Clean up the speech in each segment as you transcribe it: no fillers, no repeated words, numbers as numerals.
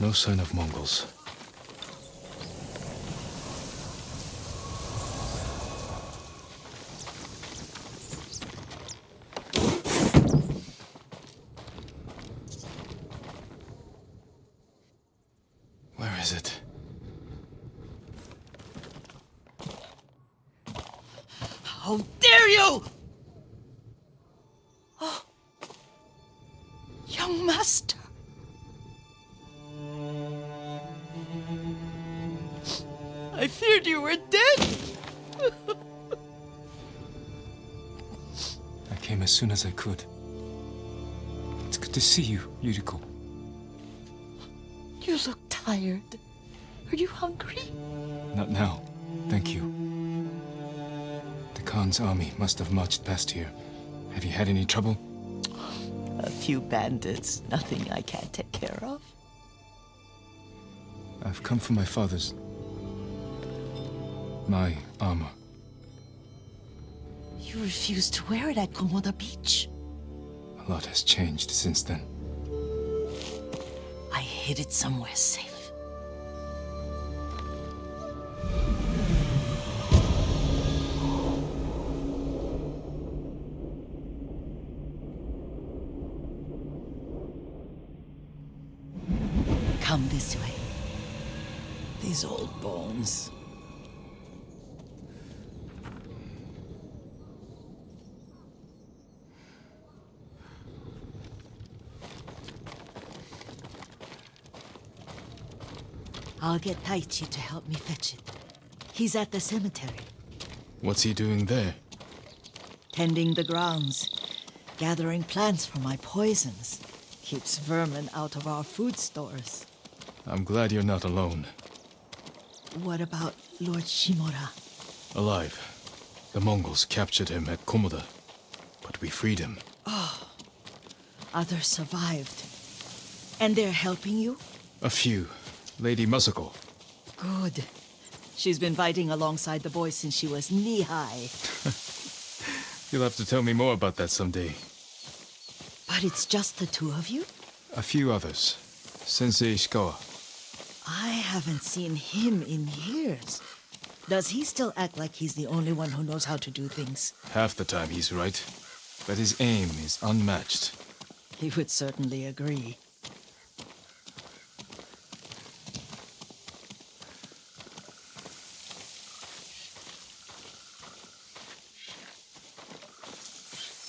No sign of Mongols. Where is it? How dare you! Oh, young master. I feared you were dead. I came as soon as I could. It's good to see you, Yuriko. You look tired. Are you hungry? Not now, thank you. The Khan's army must have marched past here. Have you had any trouble? A few bandits. Nothing I can't take care of. I've come for my father's... my armor. You refused to wear it at Komoda Beach. A lot has changed since then. I hid it somewhere safe. Come this way. These old bones. I'll get Taichi to help me fetch it. He's at the cemetery. What's he doing there? Tending the grounds. Gathering plants for my poisons. Keeps vermin out of our food stores. I'm glad you're not alone. What about Lord Shimura? Alive. The Mongols captured him at Komoda, but we freed him. Others survived. And they're helping you? A few. Lady Masako. Good. She's been fighting alongside the boys since she was knee-high. You'll have to tell me more about that someday. But it's just the two of you? A few others. Sensei Ishikawa. I haven't seen him in years. Does he still act like he's the only one who knows how to do things? Half the time he's right, but his aim is unmatched. He would certainly agree.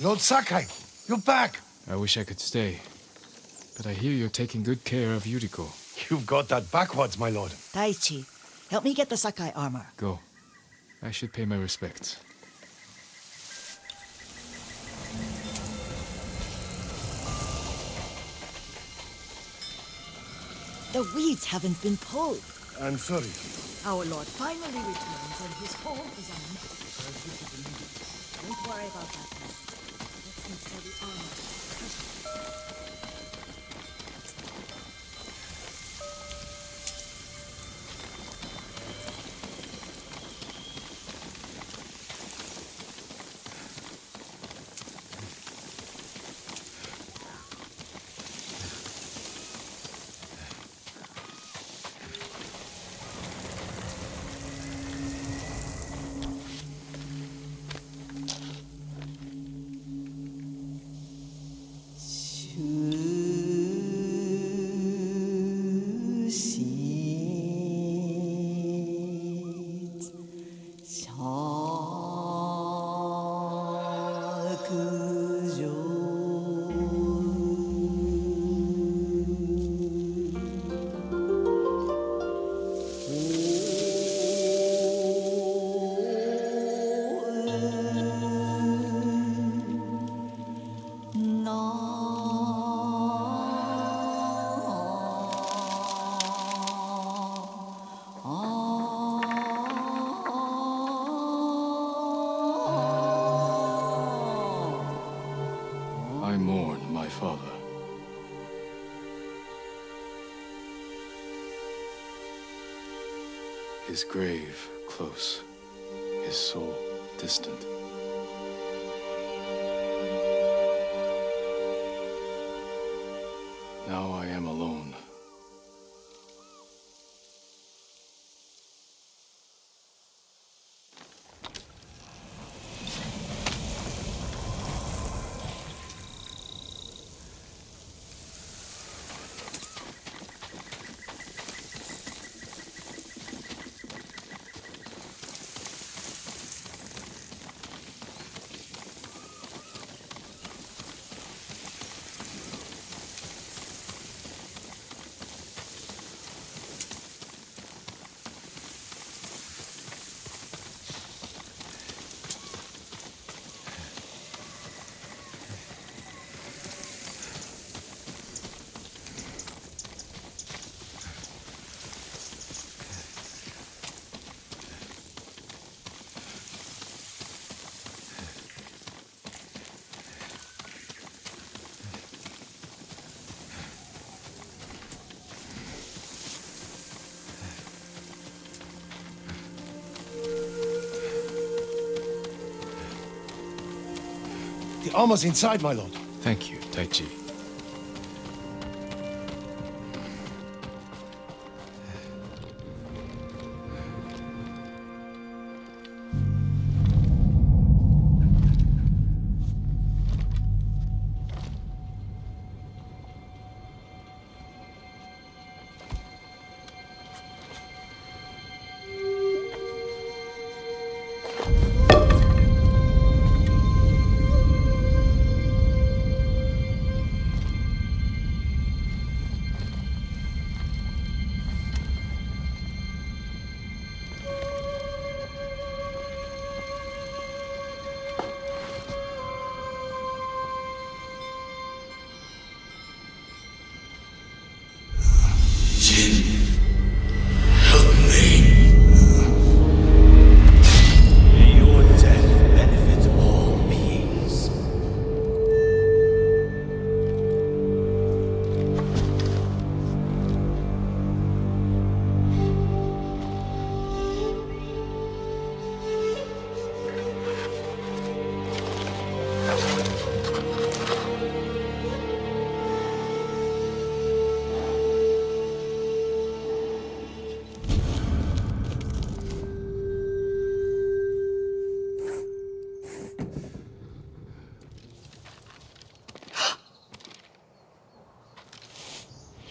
Lord Sakai, you're back. I wish I could stay, but I hear you're taking good care of Yuriko. You've got that backwards, my lord. Taichi, help me get the Sakai armor. Go. I should pay my respects. The weeds haven't been pulled. I'm sorry. Our lord finally returns and his home is a mess. Don't worry about that now. Let's install the armor. I mourn my father. His grave close, his soul distant. Now I am alone, The armor's inside, my lord. Thank you, Taichi.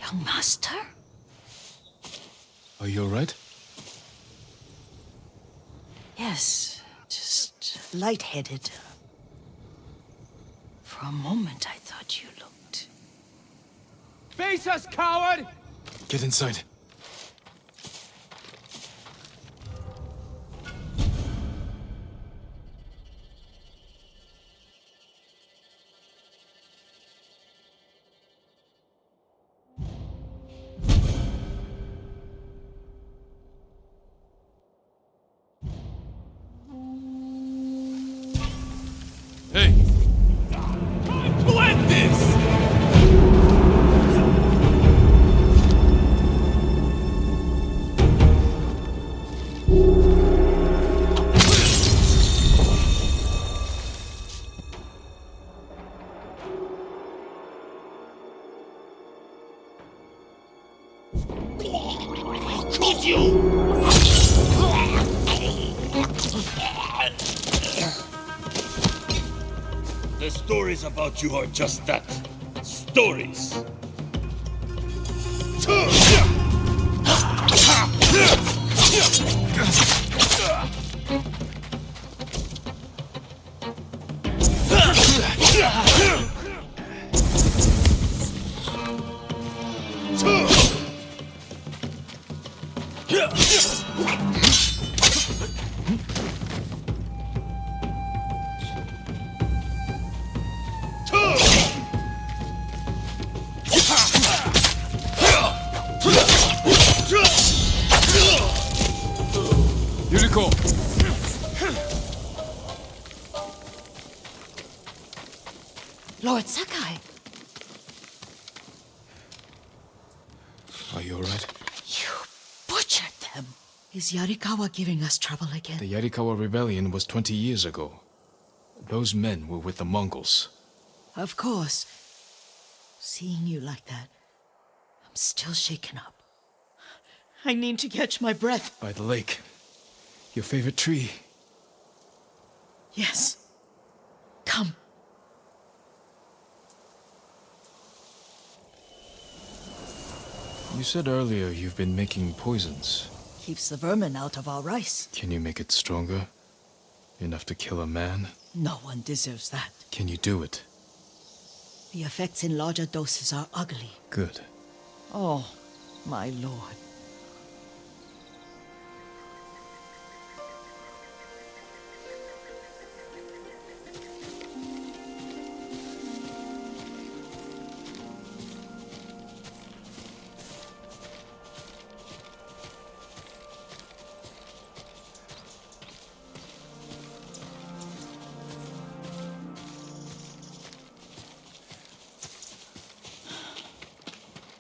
Young master? Are you alright? Yes, just lightheaded. For a moment, I thought you looked... Face us, coward! Get inside. Hey! Who ended this? Got you! The stories about you are just that. Stories. Yuriko! Lord Sakai! Are you alright? You butchered them! Is Yarikawa giving us trouble again? The Yarikawa rebellion was 20 years ago. Those men were with the Mongols. Of course. Seeing you like that, I'm still shaken up. I need to catch my breath. By the lake. Your favorite tree. Yes. Come. You said earlier you've been making poisons. Keeps the vermin out of our rice. Can you make it stronger? Enough to kill a man? No one deserves that. Can you do it? The effects in larger doses are ugly. Good. Oh, my lord.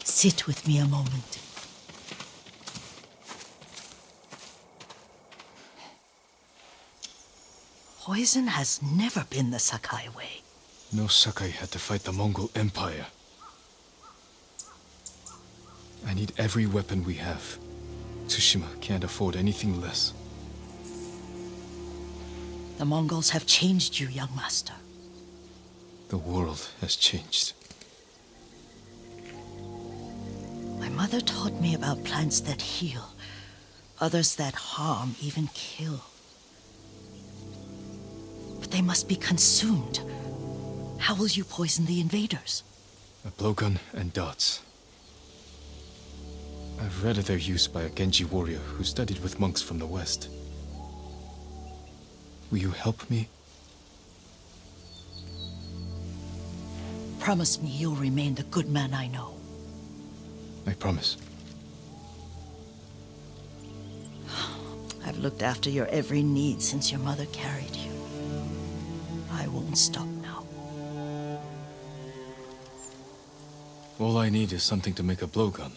Sit with me a moment. Poison has never been the Sakai way. No Sakai had to fight the Mongol Empire. I need every weapon we have. Tsushima can't afford anything less. The Mongols have changed you, young master. The world has changed. My mother taught me about plants that heal, others that harm, even kill. But they must be consumed. How will you poison the invaders? A blowgun and darts. I've read of their use by a Genji warrior who studied with monks from the west. Will you help me? Promise me you'll remain the good man I know. I promise. I've looked after your every need since your mother carried you. I won't stop now. All I need is something to make a blowgun.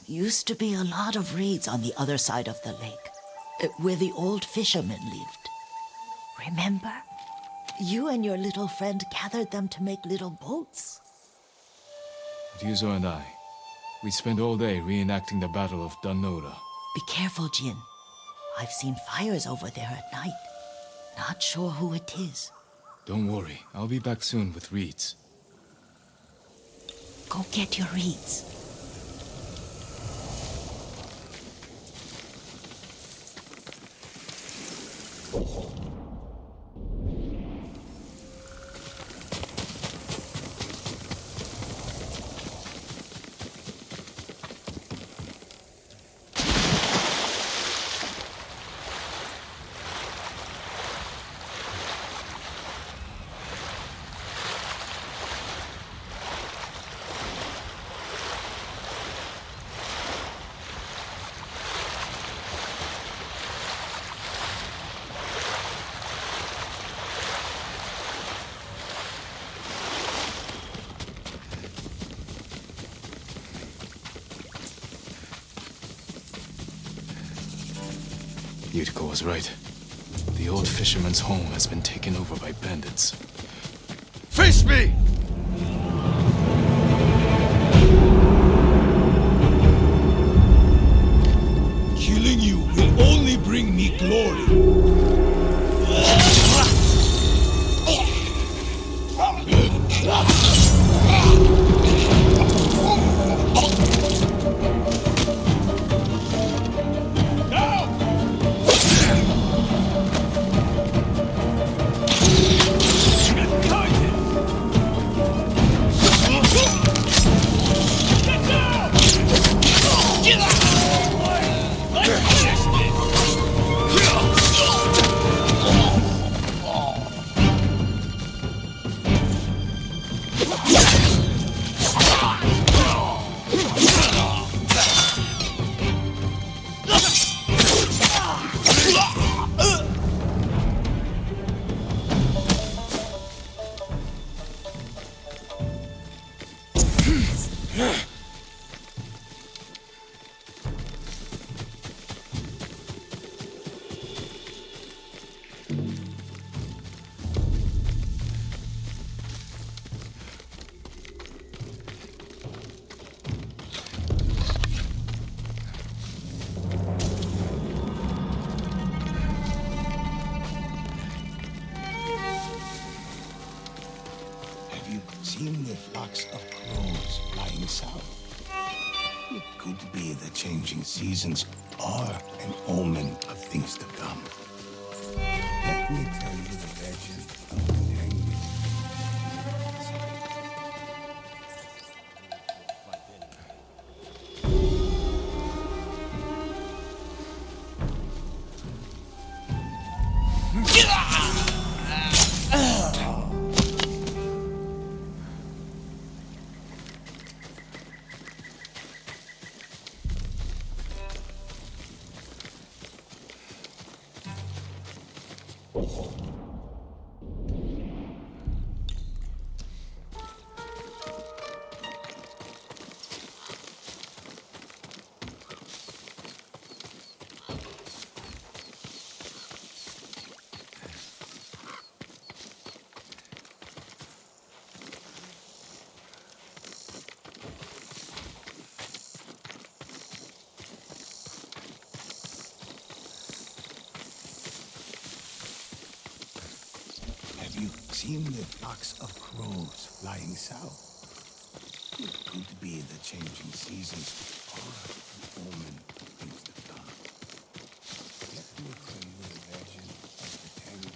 Used to be a lot of raids on the other side of the lake, where the old fishermen lived. Remember? You and your little friend gathered them to make little boats. Ryuzo and I, we spent all day reenacting the Battle of Danora. Be careful, Jin. I've seen fires over there at night. Not sure who it is. Don't worry, I'll be back soon with reeds. Go get your reeds. Yuriko was right. The old fisherman's home has been taken over by bandits. Face me! Killing you will only bring me glory. Seen the flocks of crows flying south? It could be the changing seasons are an omen of things to come. Let me tell you the legend of the hanging. seen the flocks of crows flying south? It could be the changing seasons are an omen of things to come. Let me tell you the legend of the tangle.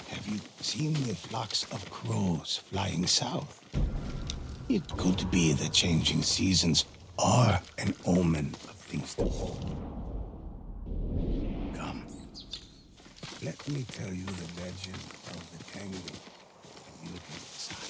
Have you seen the flocks of crows flying south? It could be the changing seasons are an omen of things to come. Let me tell you the legend of the tangle, and you can decide.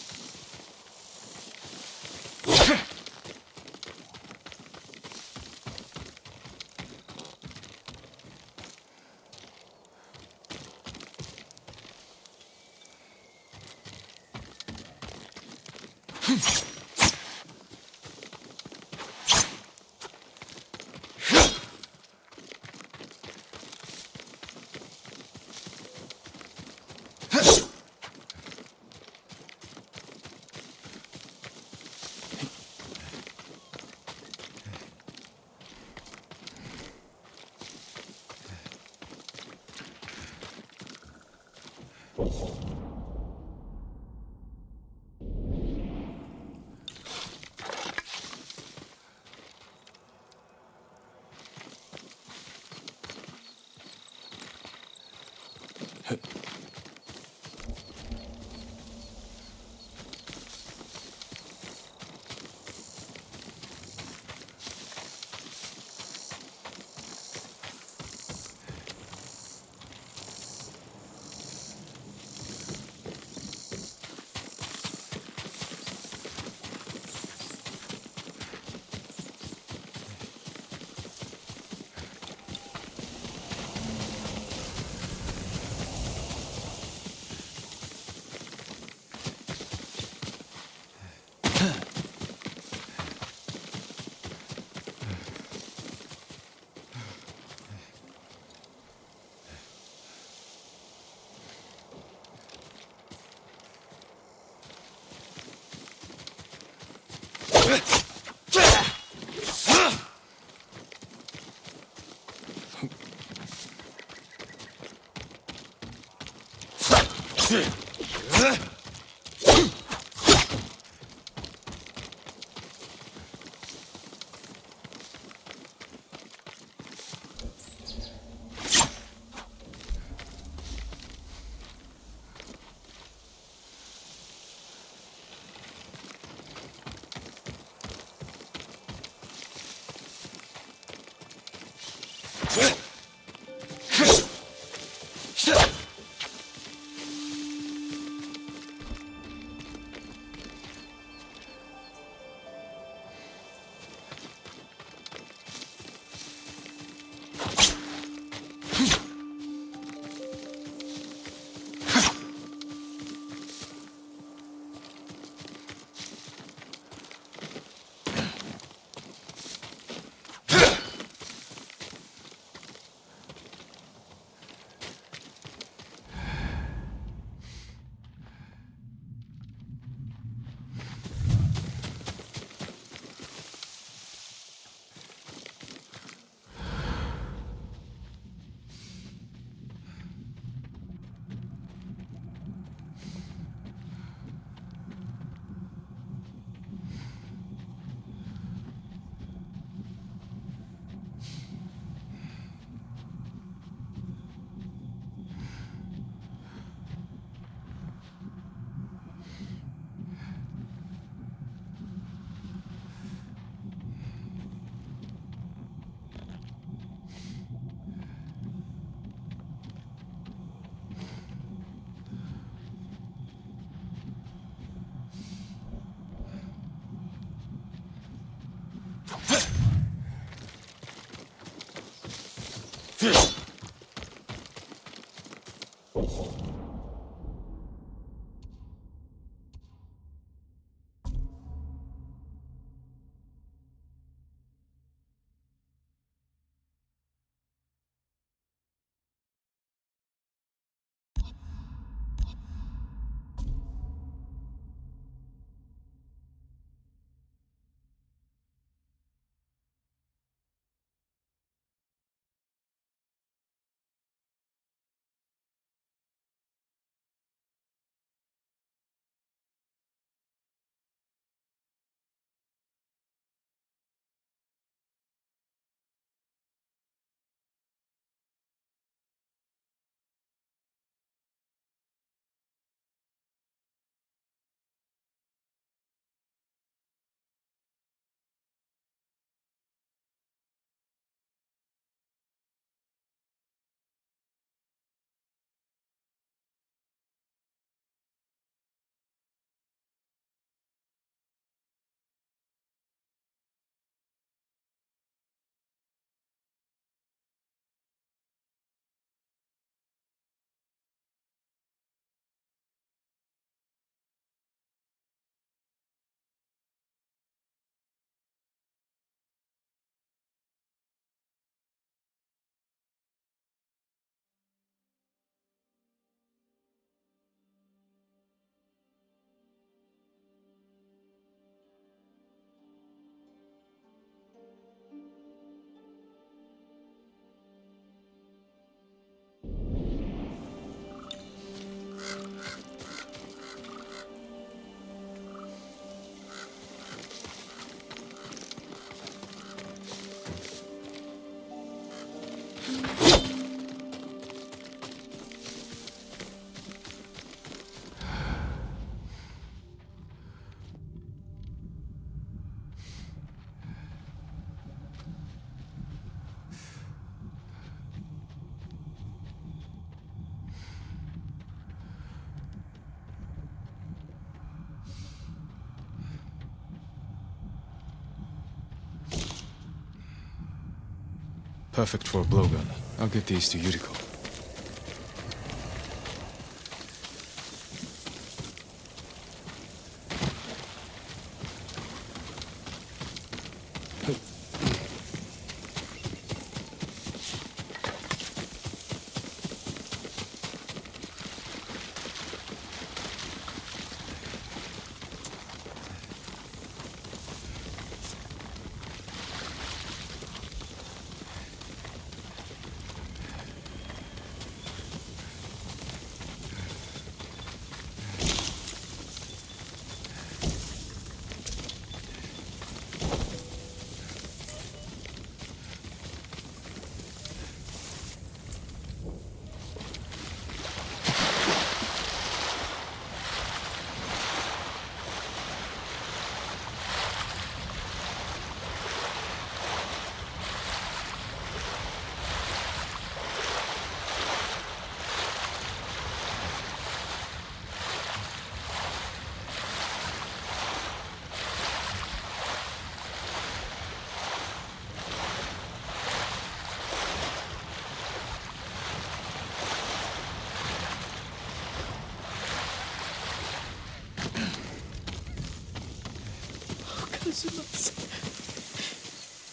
Perfect for a blowgun. I'll get these to Yuriko.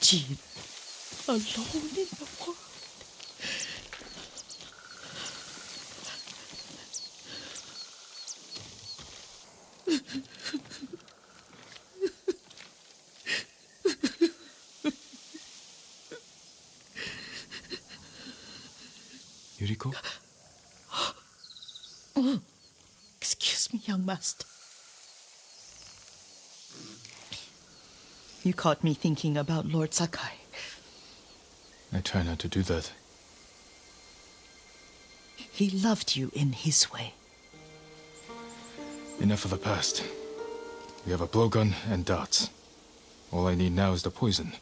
Jean, alone in the world. Yuriko? Oh, excuse me, young master. You caught me thinking about Lord Sakai. I try not to do that. He loved you in his way. Enough of the past. We have a blowgun and darts. All I need now is the poison.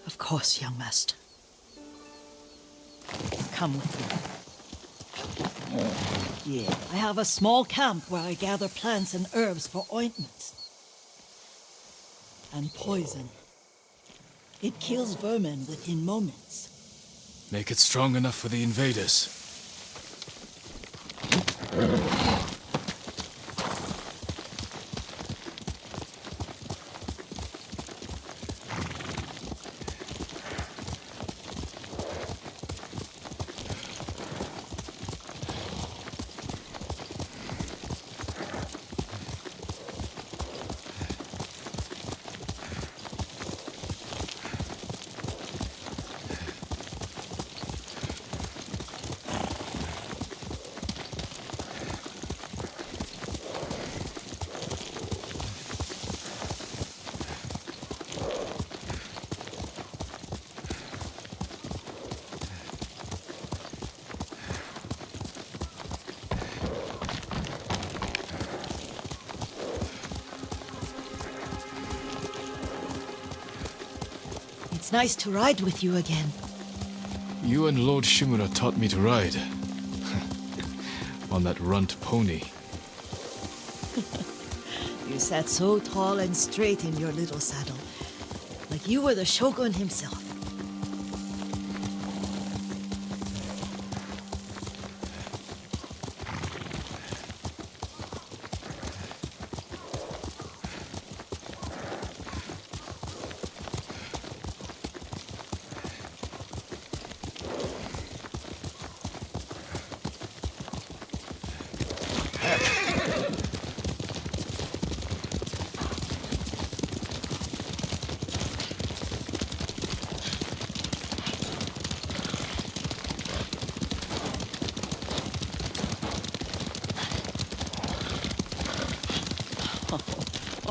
Of course, young master. Come with me. Yeah, I have a small camp where I gather plants and herbs for ointments. And poison. It kills vermin within moments. Make it strong enough for the invaders. It's nice to ride with you again. You and Lord Shimura taught me to ride. On that runt pony. You sat so tall and straight in your little saddle, like you were the shogun himself.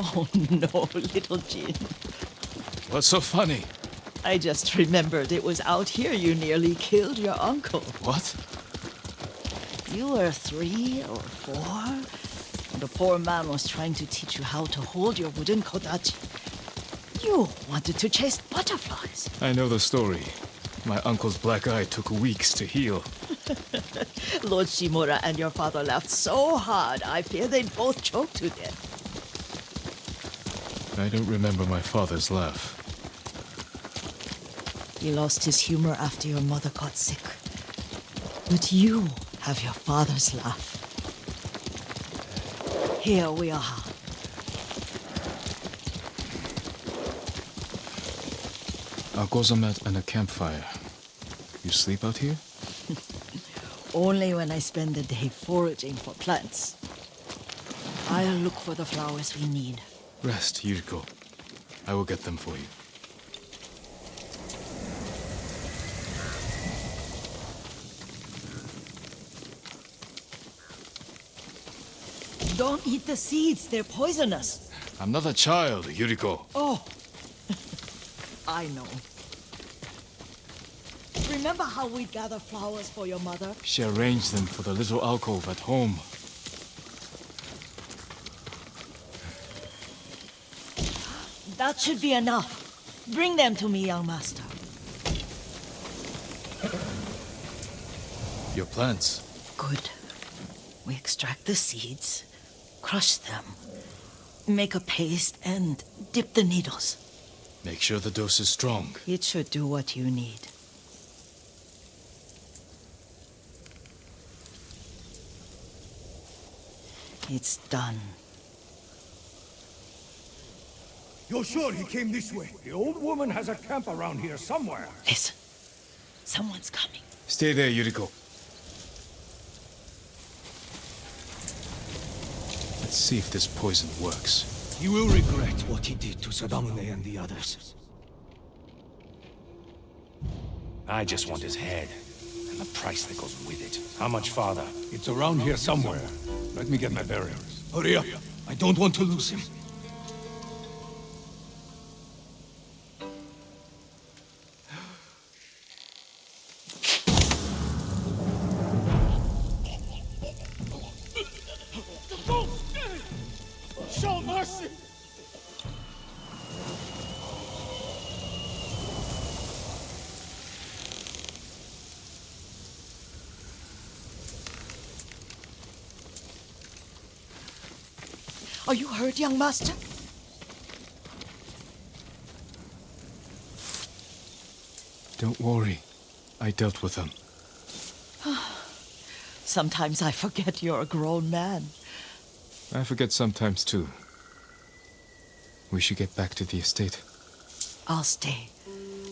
Oh no, little Jin. What's so funny? I just remembered it was out here you nearly killed your uncle. What? You were 3 or 4, and the poor man was trying to teach you how to hold your wooden kodachi. You wanted to chase butterflies. I know the story. My uncle's black eye took weeks to heal. Lord Shimura and your father laughed so hard, I fear they'd both choke to death. I don't remember my father's laugh. He lost his humor after your mother got sick. But you have your father's laugh. Here we are. A gozamat and a campfire. You sleep out here? Only when I spend the day foraging for plants. I'll look for the flowers we need. Rest, Yuriko. I will get them for you. Don't eat the seeds, they're poisonous. I'm not a child, Yuriko. Oh, I know. Remember how we'd gather flowers for your mother? She arranged them for the little alcove at home. That should be enough. Bring them to me, young master. Your plants. Good. We extract the seeds, crush them, make a paste, and dip the needles. Make sure the dose is strong. It should do what you need. It's done. You're sure he came this way? The old woman has a camp around here somewhere. Listen. Someone's coming. Stay there, Yuriko. Let's see if this poison works. He will regret what he did to Sadamune and the others. I just want his head, and the price that goes with it. How much farther? It's around here somewhere. Let me get my bearings. Hurry up. I don't want to lose him. Show mercy! Are you hurt, young master? Don't worry. I dealt with them. Sometimes I forget you're a grown man. I forget sometimes too. We should get back to the estate. I'll stay.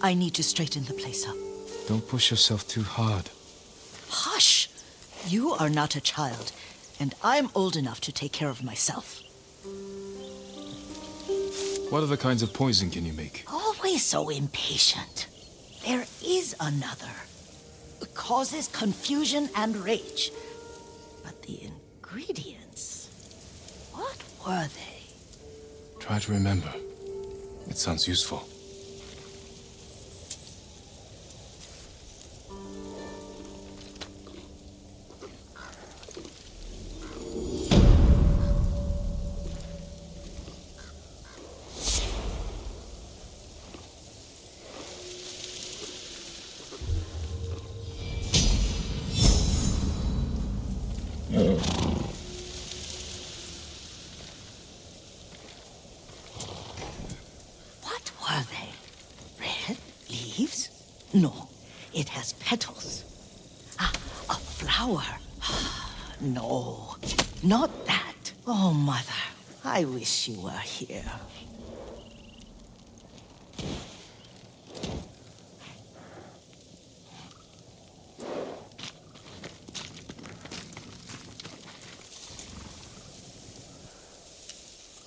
I need to straighten the place up. Don't push yourself too hard. Hush! You are not a child, and I'm old enough to take care of myself. What other kinds of poison can you make? Always so impatient. There is another. It causes confusion and rage. But the ingredients... what were they? Try to remember. It sounds useful. What were they? Red leaves? No, it has petals. Ah, a flower. No, not that. Oh, Mother, I wish you were here.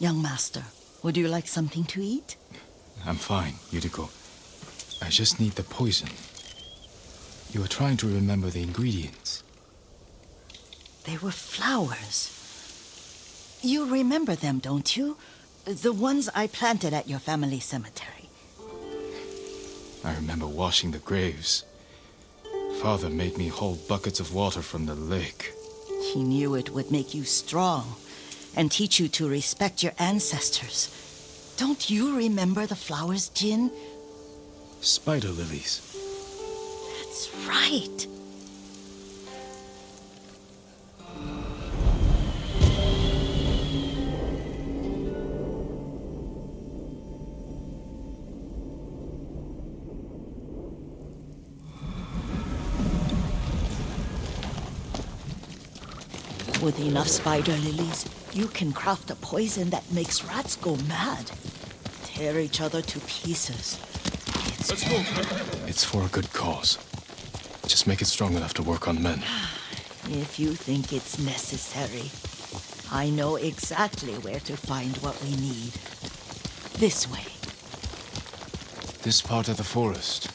Young master, would you like something to eat? I'm fine, Yuriko. I just need the poison. You were trying to remember the ingredients. They were flowers. You remember them, don't you? The ones I planted at your family cemetery. I remember washing the graves. Father made me hold buckets of water from the lake. He knew it would make you strong and teach you to respect your ancestors. Don't you remember the flowers, Jin? Spider lilies. That's right. With enough spider lilies, you can craft a poison that makes rats go mad. Tear each other to pieces. Let's go. It's for a good cause. Just make it strong enough to work on men. If you think it's necessary, I know exactly where to find what we need. This way. This part of the forest.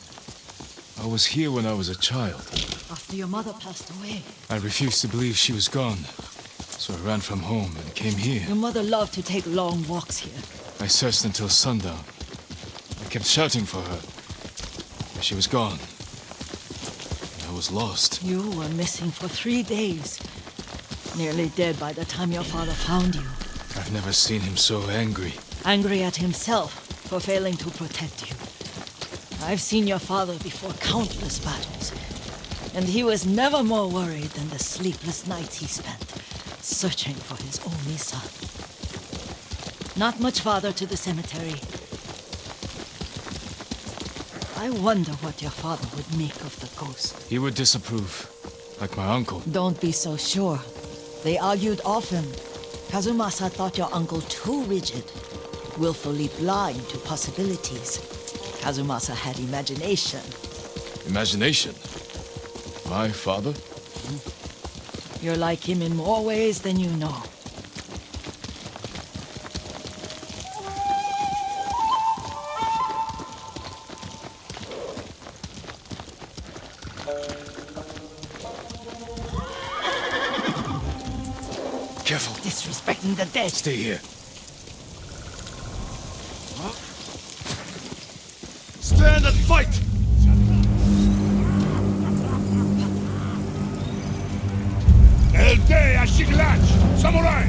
I was here when I was a child. After your mother passed away. I refused to believe she was gone. So I ran from home and came here. Your mother loved to take long walks here. I searched until sundown. I kept shouting for her. But she was gone. And I was lost. You were missing for 3 days. Nearly dead by the time your father found you. I've never seen him so angry. Angry at himself for failing to protect you. I've seen your father before countless battles. And he was never more worried than the sleepless nights he spent searching for his only son. Not much farther to the cemetery. I wonder what your father would make of the ghost. He would disapprove, like my uncle. Don't be so sure. They argued often. Kazumasa thought your uncle too rigid, willfully blind to possibilities. Kazumasa had imagination. Imagination? My father? You're like him in more ways than you know. Careful. Disrespecting the dead. Stay here. Stand and fight! El Te Ashiglach! Samurai!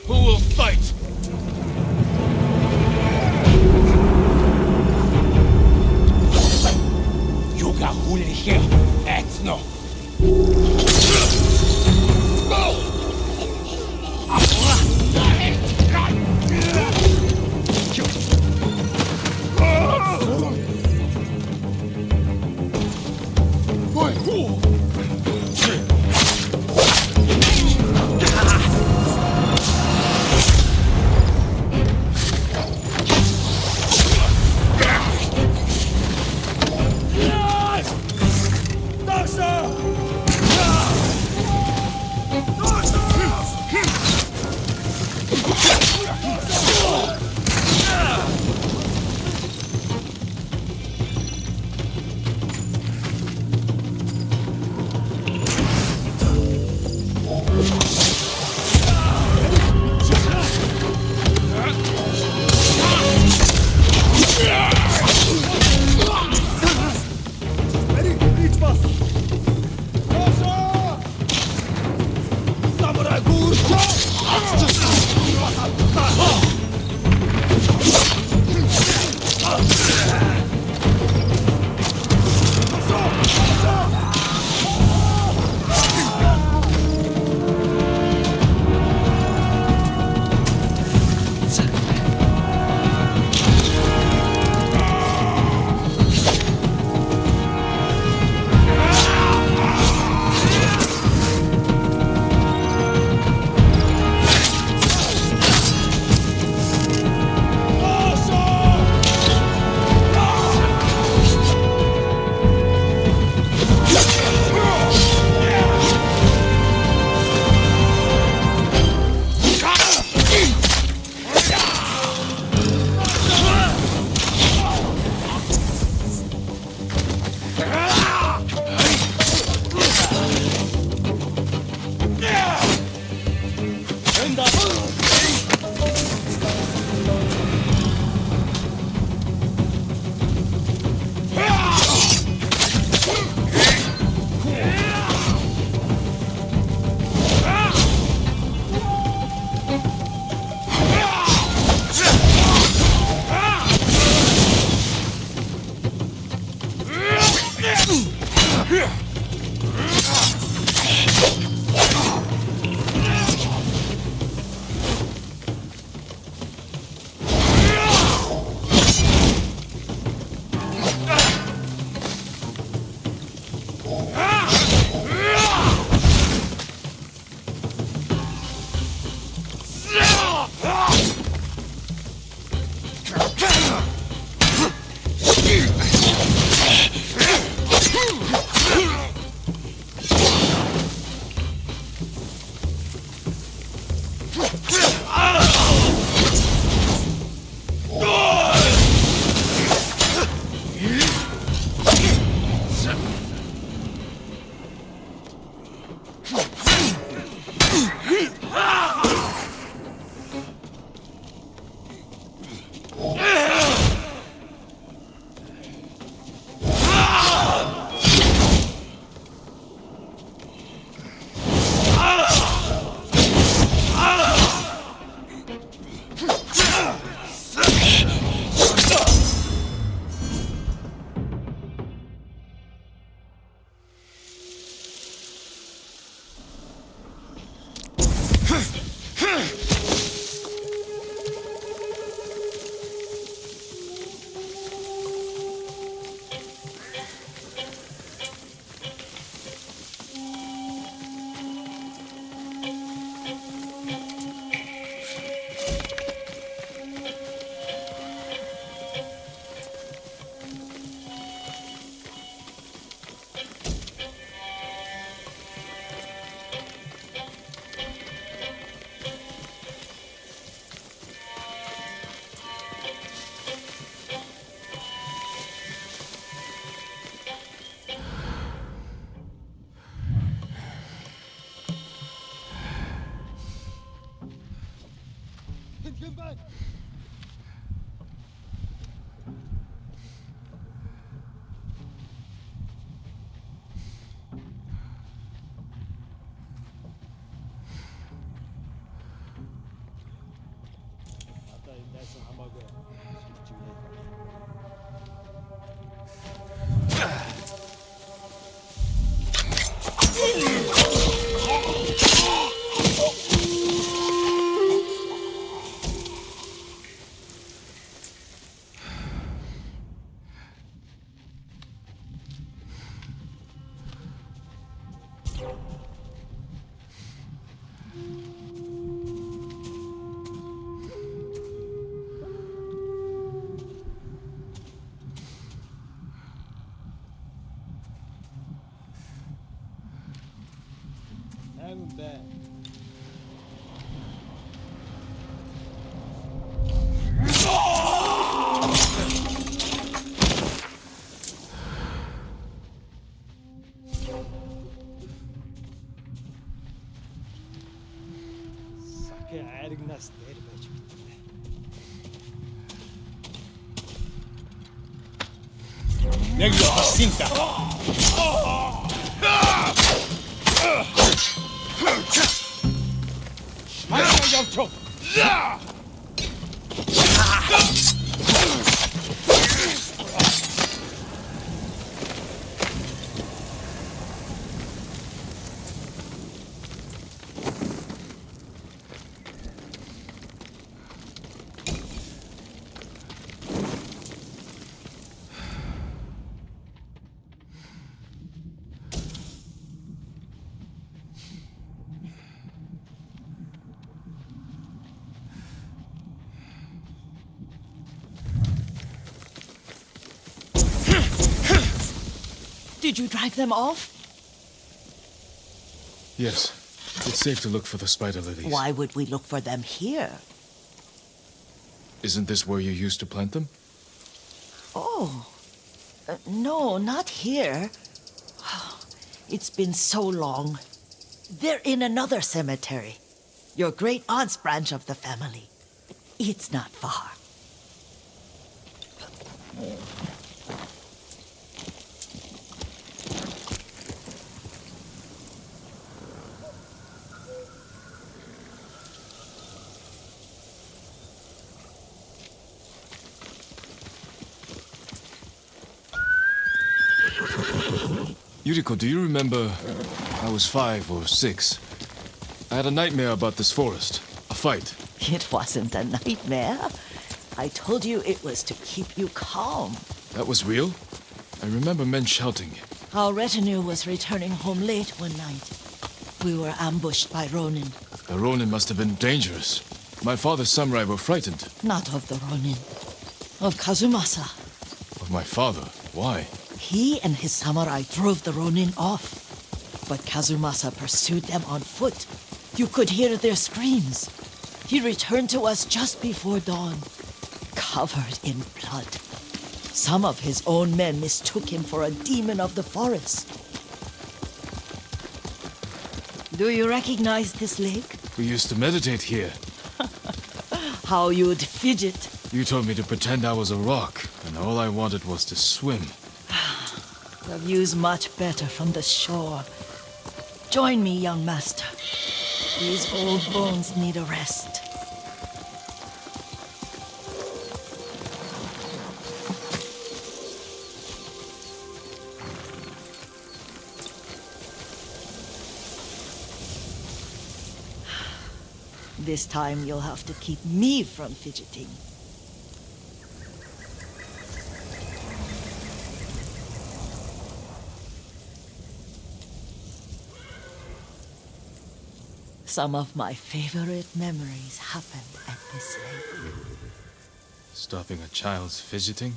Who 하는데. Sakai ayrık nasıl derim hiçbir. Negro, Jacinta! Mata, Yaucho! Did you drive them off? Yes. It's safe to look for the spider lilies. Why would we look for them here? Isn't this where you used to plant them? Oh. No, not here. It's been so long. They're in another cemetery. Your great aunt's branch of the family. It's not far. Yuriko, do you remember? I was 5 or 6. I had a nightmare about this forest. A fight. It wasn't a nightmare. I told you it was to keep you calm. That was real? I remember men shouting. Our retinue was returning home late one night. We were ambushed by Ronin. The Ronin must have been dangerous. My father's samurai were frightened. Not of the Ronin. Of Kazumasa. Of my father. Why? He and his samurai drove the Ronin off. But Kazumasa pursued them on foot. You could hear their screams. He returned to us just before dawn, covered in blood. Some of his own men mistook him for a demon of the forest. Do you recognize this lake? We used to meditate here. How you'd fidget. You told me to pretend I was a rock, and all I wanted was to swim. The view's much better from the shore. Join me, young master. These old bones need a rest. This time you'll have to keep me from fidgeting. Some of my favorite memories happened at this lake. Stopping a child's fidgeting?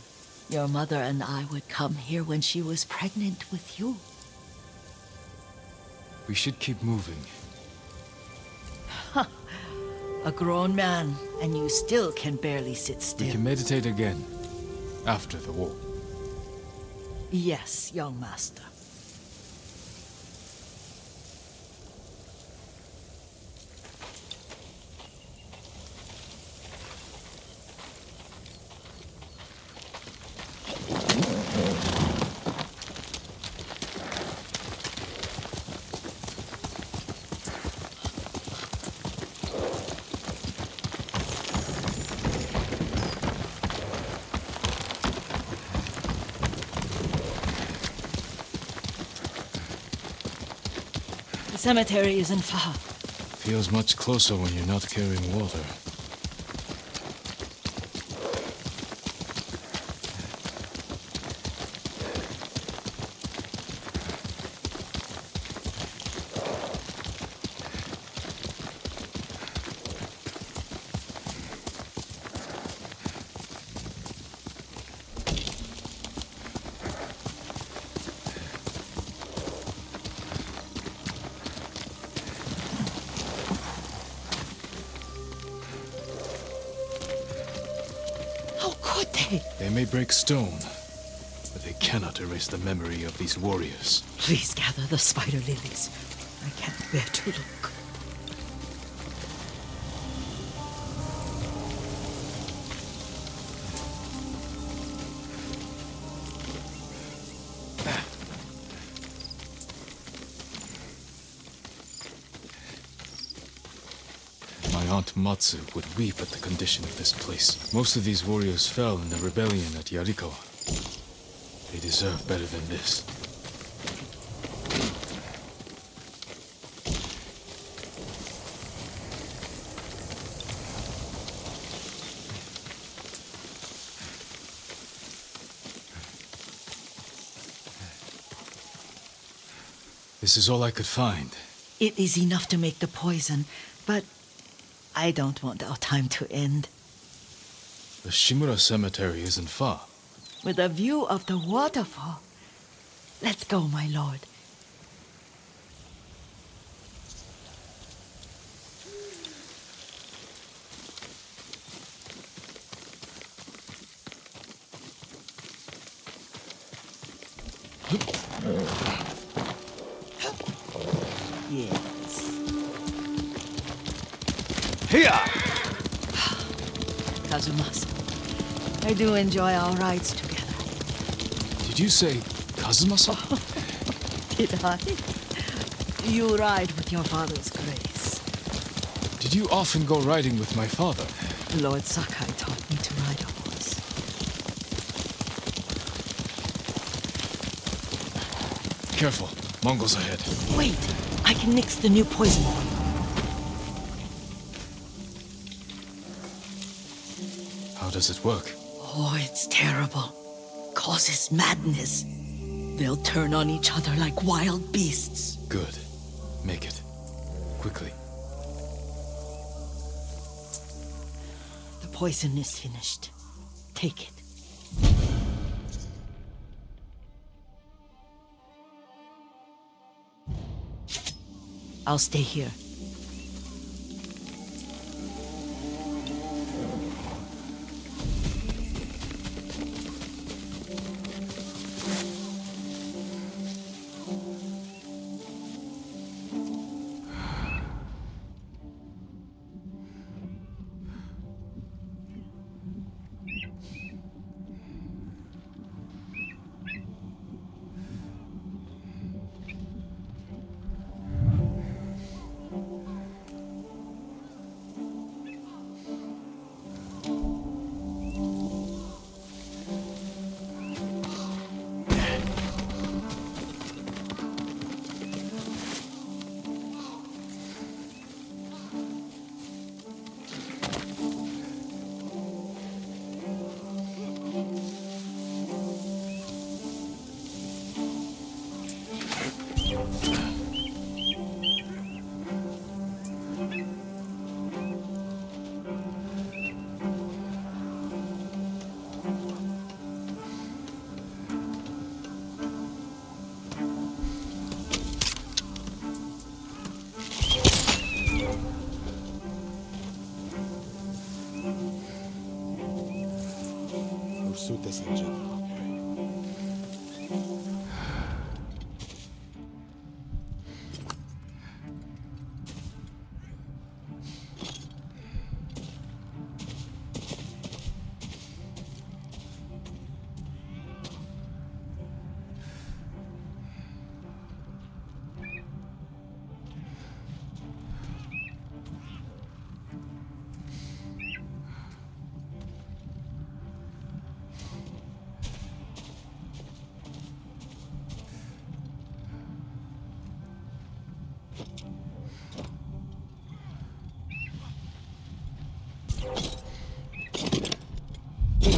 Your mother and I would come here when she was pregnant with you. We should keep moving. A grown man, and you still can barely sit We still. can meditate again. After the war. Yes, young master. The cemetery isn't far. Feels much closer when you're not carrying water. okay. They may break stone, but they cannot erase the memory of these warriors. Please gather the spider lilies. I can't bear to look. My Aunt Matsu would weep at the condition of this place. Most of these warriors fell in the rebellion at Yuriko. They deserve better than this. This is all I could find. It is enough to make the poison, but I don't want our time to end. The Shimura Cemetery isn't far. With a view of the waterfall. Let's go, my lord. Yes. Here! Kazumasa, I do enjoy our rides together. Did you say Kazumasa? Did I? You ride with your father's grace. Did you often go riding with my father? Lord Sakai taught me to ride a horse. Careful, Mongols ahead. Wait, I can mix the new poison for you. How does it work? Oh, it's terrible. Causes madness. They'll turn on each other like wild beasts. Good. Make it. Quickly. The poison is finished. Take it. I'll stay here.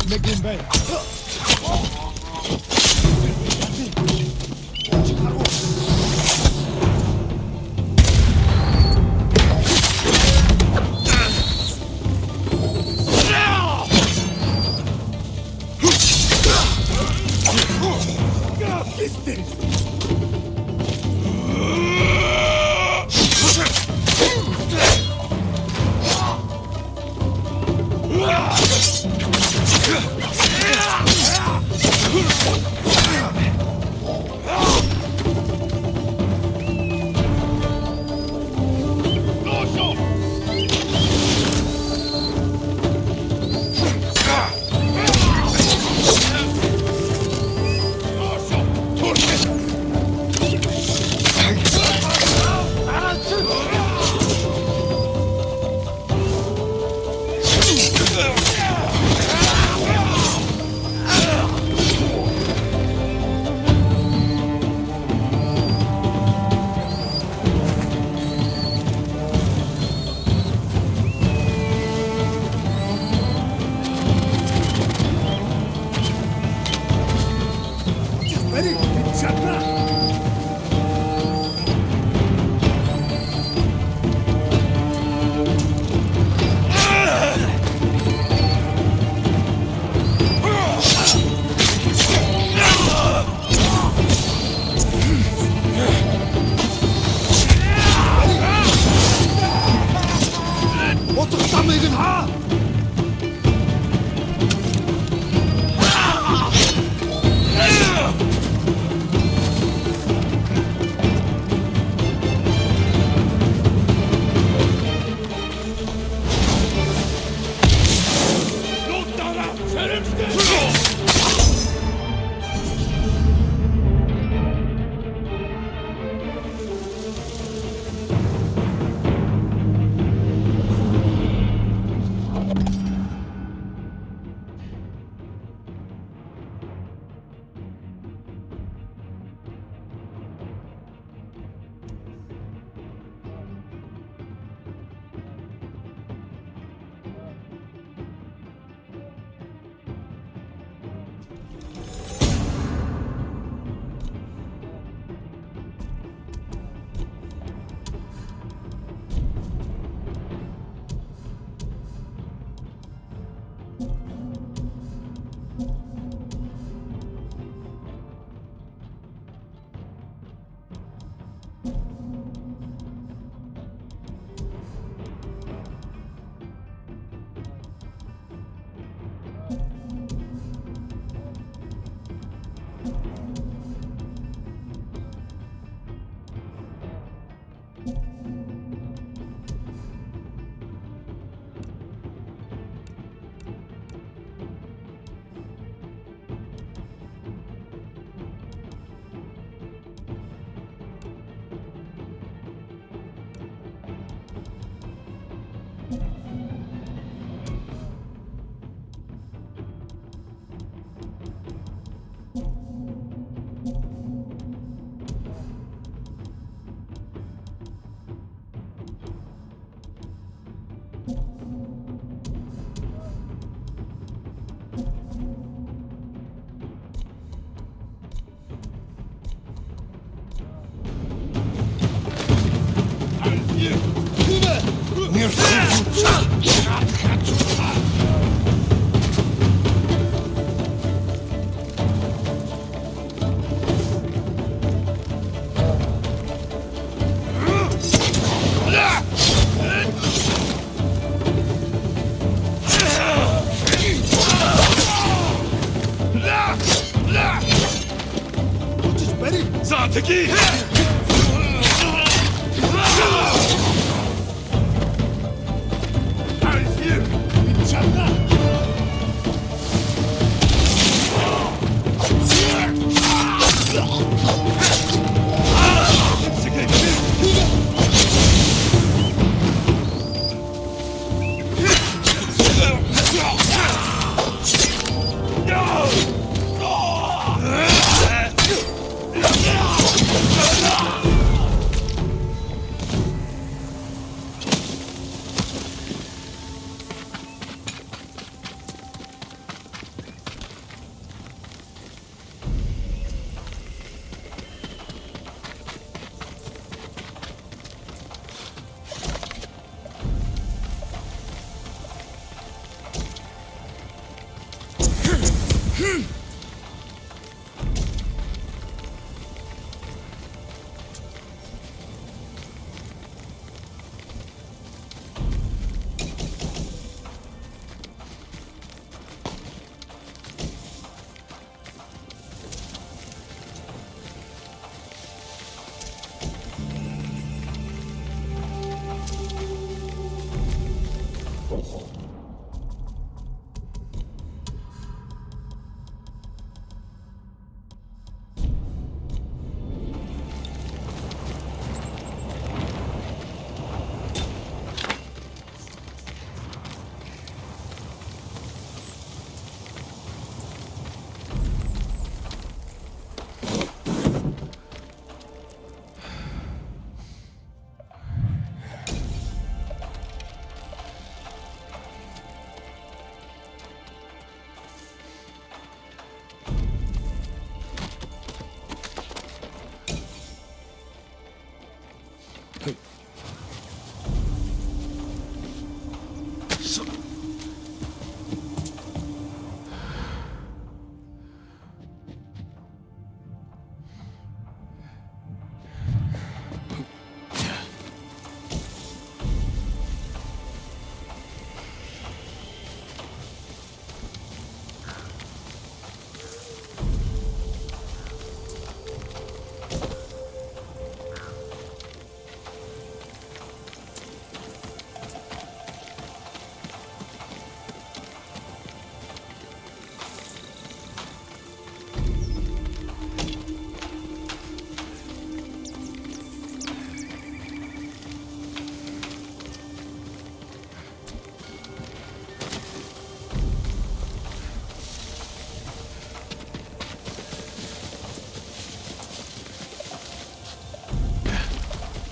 Make him bend.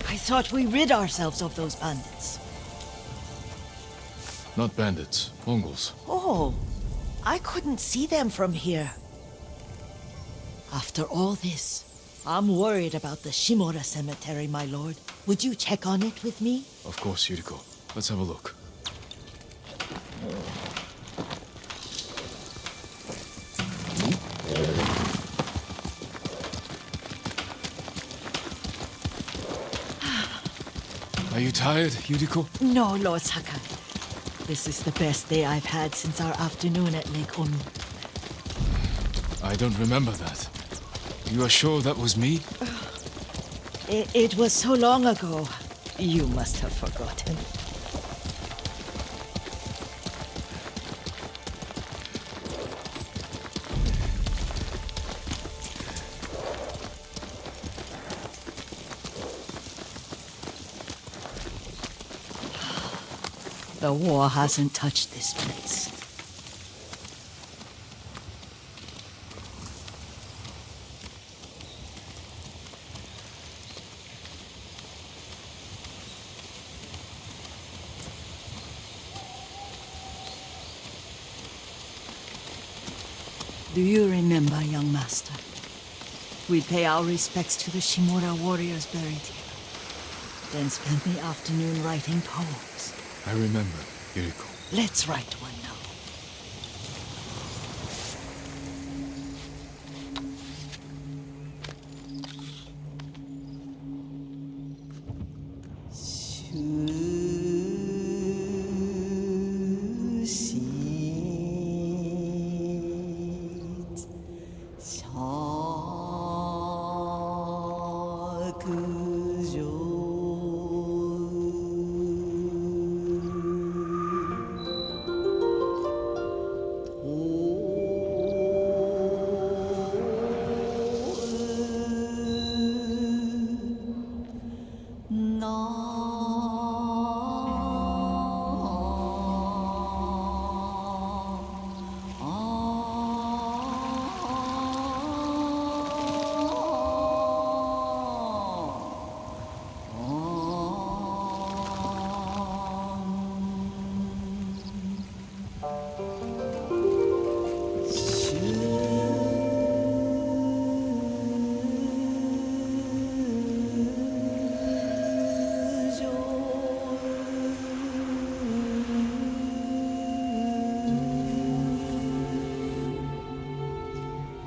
I thought we rid ourselves of those bandits. Not bandits, Mongols. Oh, I couldn't see them from here. After all this, I'm worried about the Shimura cemetery, my lord. Would you check on it with me? Of course, Yuriko. Let's have a look. Are you tired, Yuriko? No, Lord Sakai. This is the best day I've had since our afternoon at Lake Onu. I don't remember that. You are sure that was me? It was so long ago. You must have forgotten. The war hasn't touched this place. Do you remember, young master? We pay our respects to the Shimura warriors buried here. then spent the afternoon writing poems. I remember, Yuriko. Let's write one now.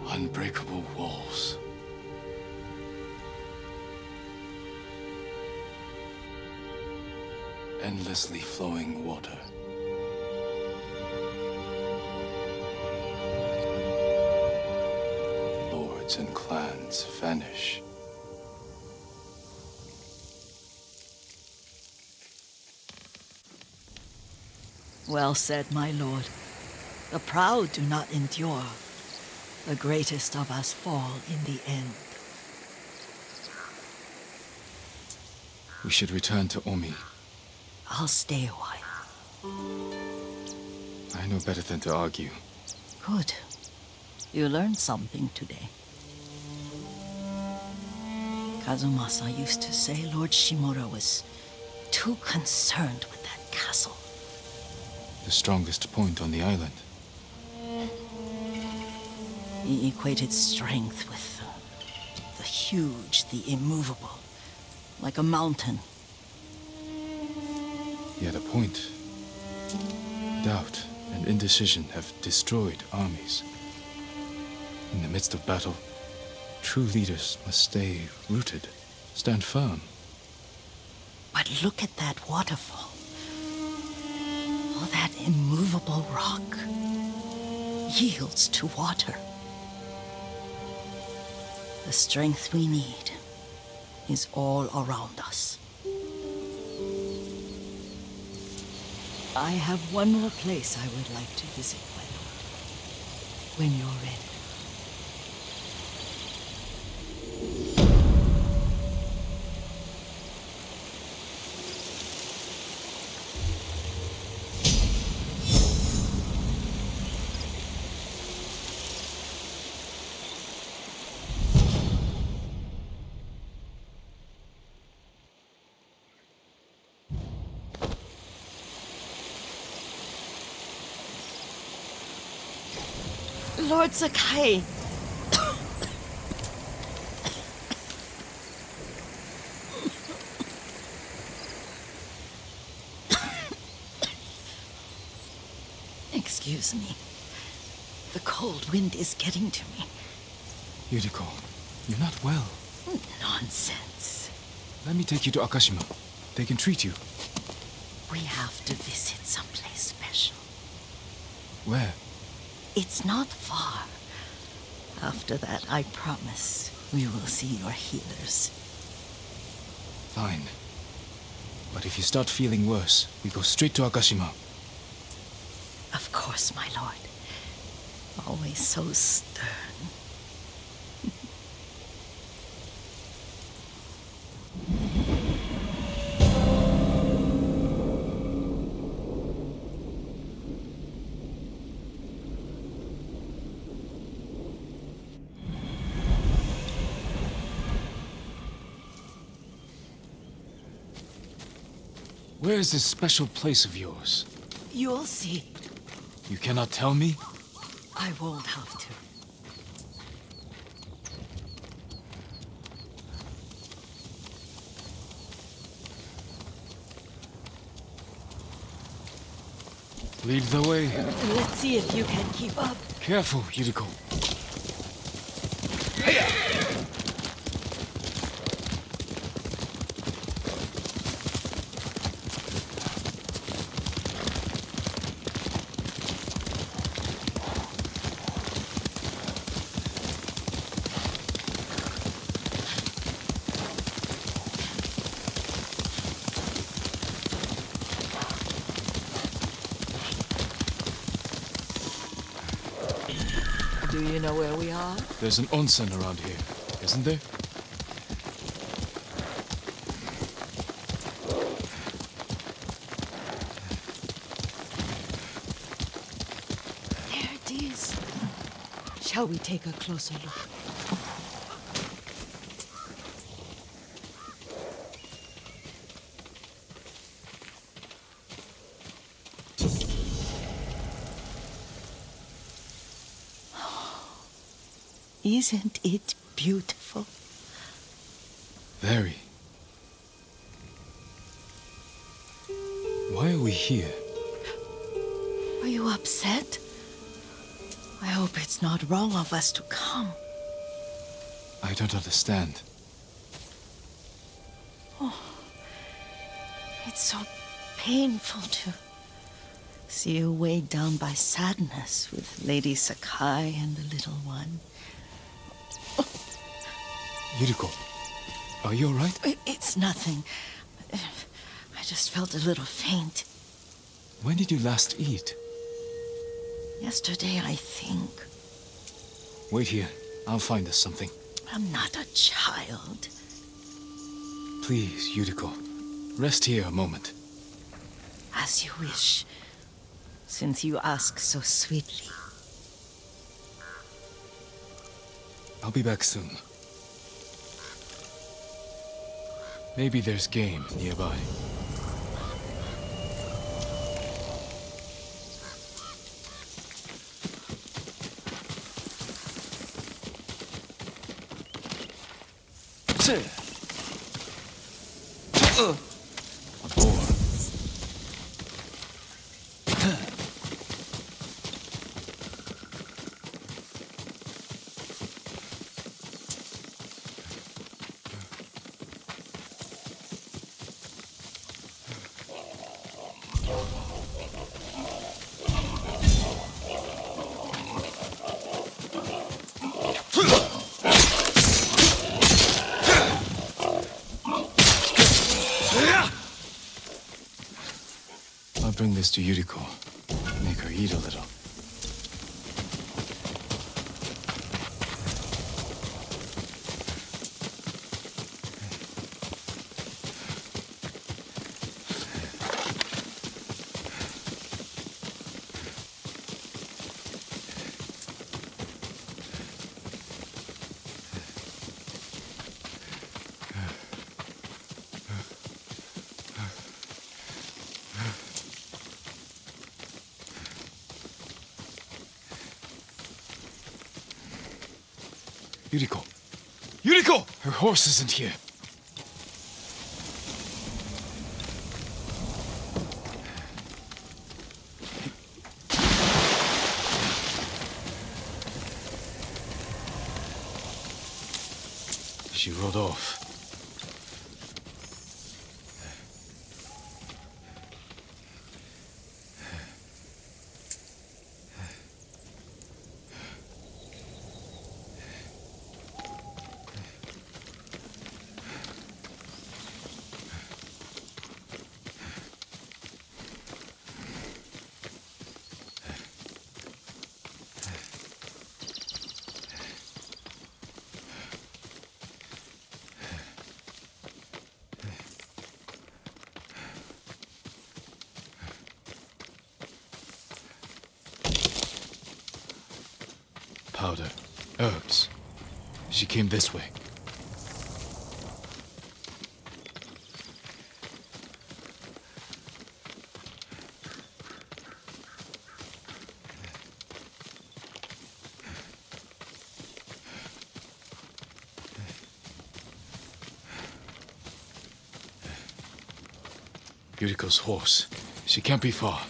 Unbreakable walls. Endlessly flowing water. Lords and clans vanish. Well said, my lord. The proud do not endure. The greatest of us fall in the end. We should return to Omi. I'll stay a while. I know better than to argue. Good. You learned something today. Kazumasa used to say Lord Shimura was too concerned with that castle. The strongest point on the island. He equated strength with the huge, the immovable, like a mountain. Yet a point. Doubt and indecision have destroyed armies. In the midst of battle, true leaders must stay rooted, stand firm. But look at that waterfall. All that immovable rock yields to water. The strength we need is all around us. I have one more place I would like to visit, my lord. When you're ready. Lord Sakai! Excuse me. The cold wind is getting to me. Yuriko, you're not well. Nonsense. Let me take you to Akashima. They can treat you. We have to visit someplace special. Where? It's not far. After that, I promise we will see your healers. Fine. But if you start feeling worse, we go straight to Akashima. Of course, my lord. Always so stern. Where is this special place of yours? You'll see. You cannot tell me? I won't have to. Lead the way. Let's see if you can keep up. Careful, Yuriko. Do you know where we are? There's an onsen around here, isn't there? There it is. Shall we take a closer look? Isn't it beautiful? Very. Why are we here? Are you upset? I hope it's not wrong of us to come. I don't understand. It's so painful to see you weighed down by sadness with Lady Sakai and the little one. Yuriko, are you alright? It's nothing. I just felt a little faint. When did you last eat? Yesterday, I think. Wait here. I'll find us something. I'm not a child. Please, Yuriko. Rest here a moment. As you wish, since you ask so sweetly. I'll be back soon. Maybe there's game nearby. A boar. I'll bring this to Yuriko. Make her eat a little. Yuriko! Yuriko! Her horse isn't here. She rode off. Powder. Herbs. She came this way. Yuriko's horse. She can't be far.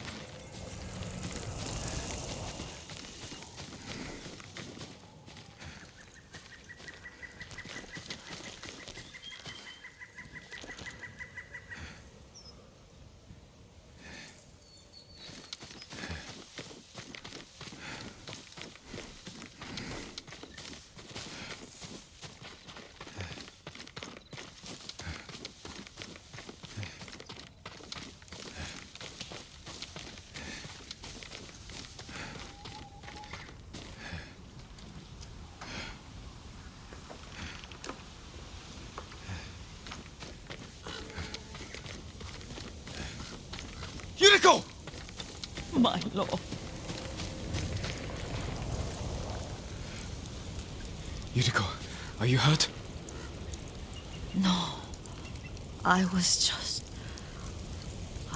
my lord. Yuriko, are you hurt? No. I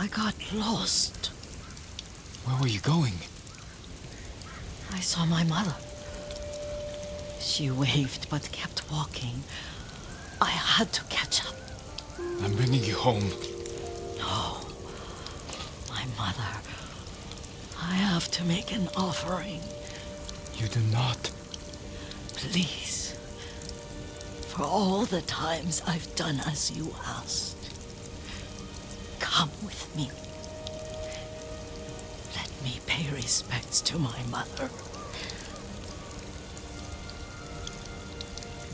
got lost. Where were you going? I saw my mother. She waved but kept walking. I had to catch up. I'm bringing you home. No. My mother. I have to make an offering. You do not. Please. For all the times I've done as you asked. Come with me. Let me pay respects to my mother.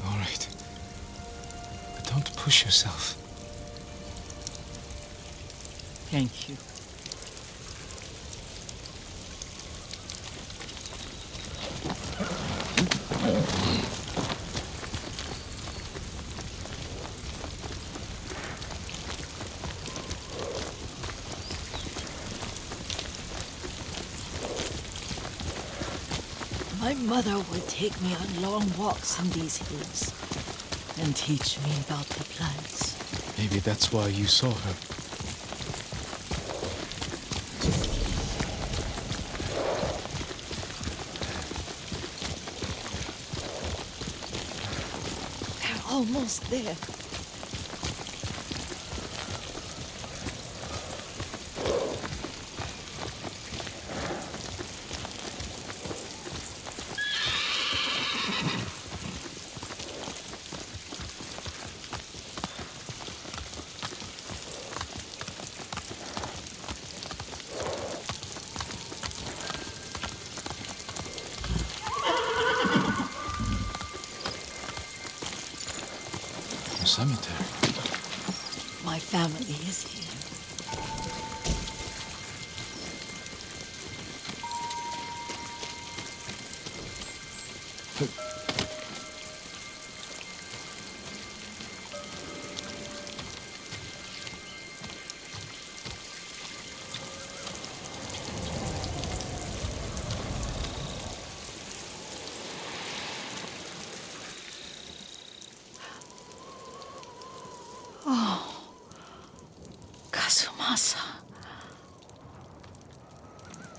All right. But don't push yourself. Thank you. My mother would take me on long walks in these hills and teach me about the plants. Maybe that's why you saw her. They're almost there. Cemetery. My family is here. Kazumasa.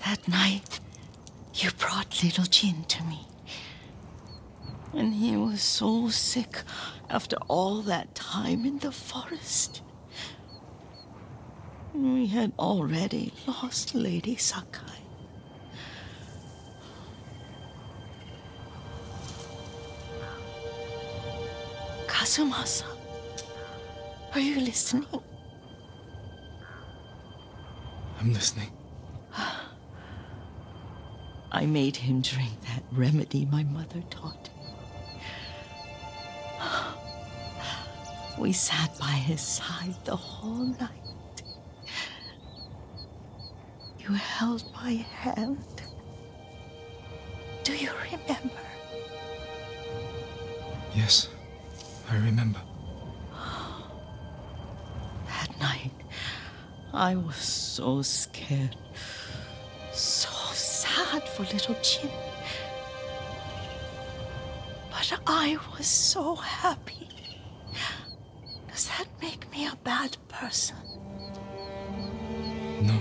That night, you brought little Jin to me. And he was so sick after all that time in the forest. We had already lost Lady Sakai. Kazumasa, are you listening? I'm listening. I made him drink that remedy my mother taught me. We sat by his side the whole night. You held my hand. Do you remember? Yes, I remember. That night, I was so scared, so sad for little Jin. But I was so happy. Does that make me a bad person? No.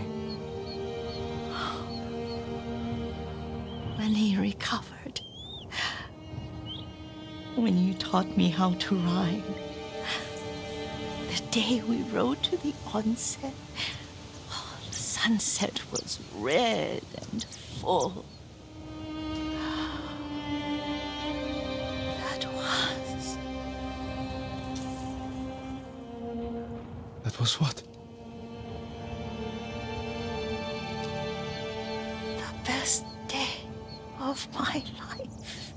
When he recovered, when you taught me how to ride, the day we rode to the onsen, the sunset was red and full. That was what? The best day of my life.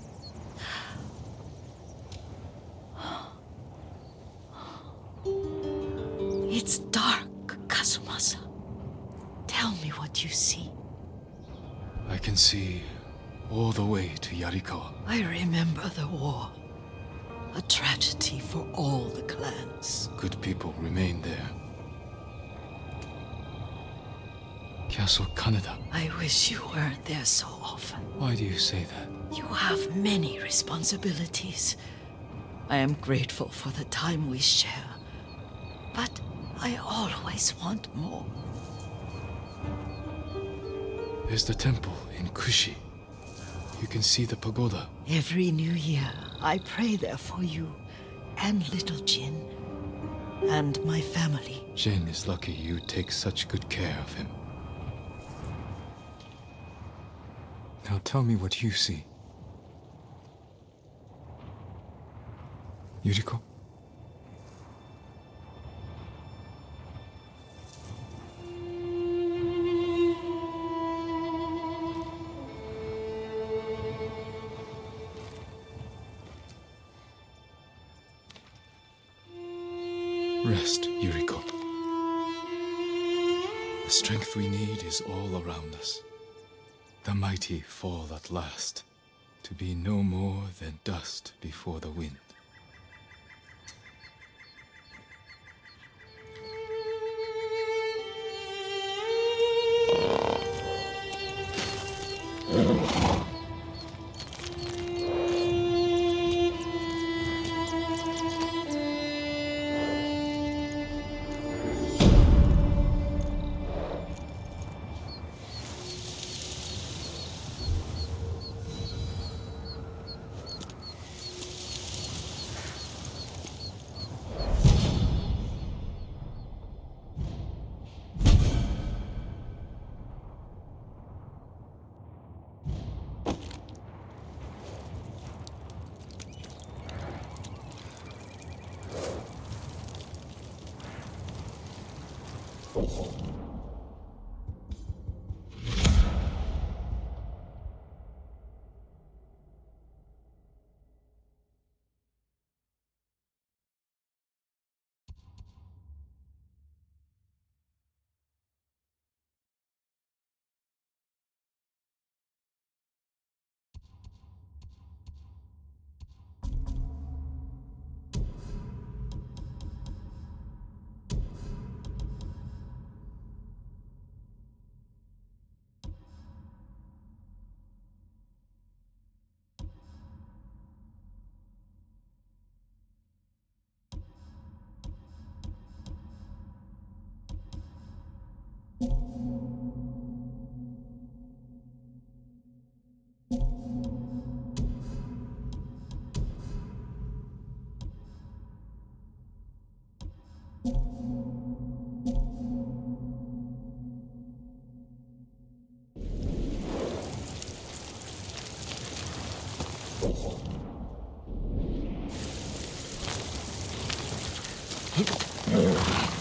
It's dark, Kazumasa. Tell me what you see. I can see all the way to Yuriko. I remember the war. A tragedy for all the clans. Good people remain there. Castle Kaneda. I wish you weren't there so often. Why do you say that? You have many responsibilities. I am grateful for the time we share, but I always want more. There's the temple in Kushi. You can see the pagoda. Every new year, I pray there for you and little Jin and my family. Jin is lucky you take such good care of him. Now tell me what you see. Yuriko? Rest, Yuriko. The strength we need is all around us. The mighty fall at last, to be no more than dust before the wind.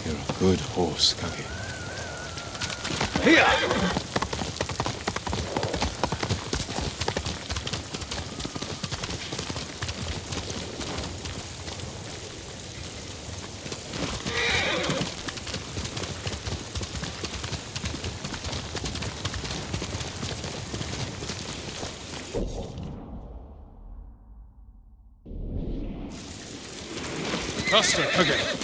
You're a good horse, Kage. Faster, Kage.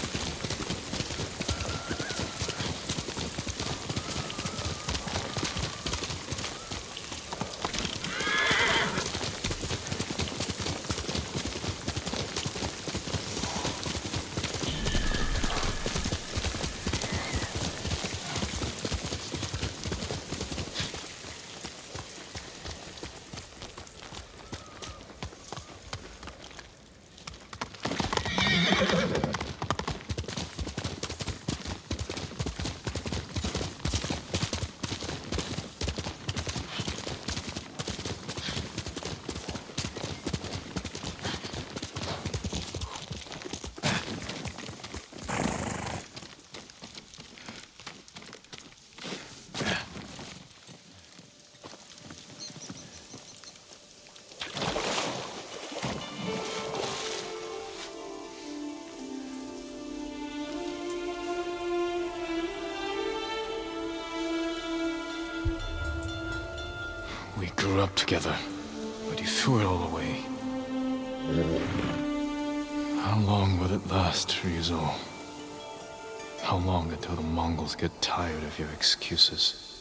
We grew up together, but you threw it all away. How long will it last, Ryuzo? How long until the Mongols get tired of your excuses?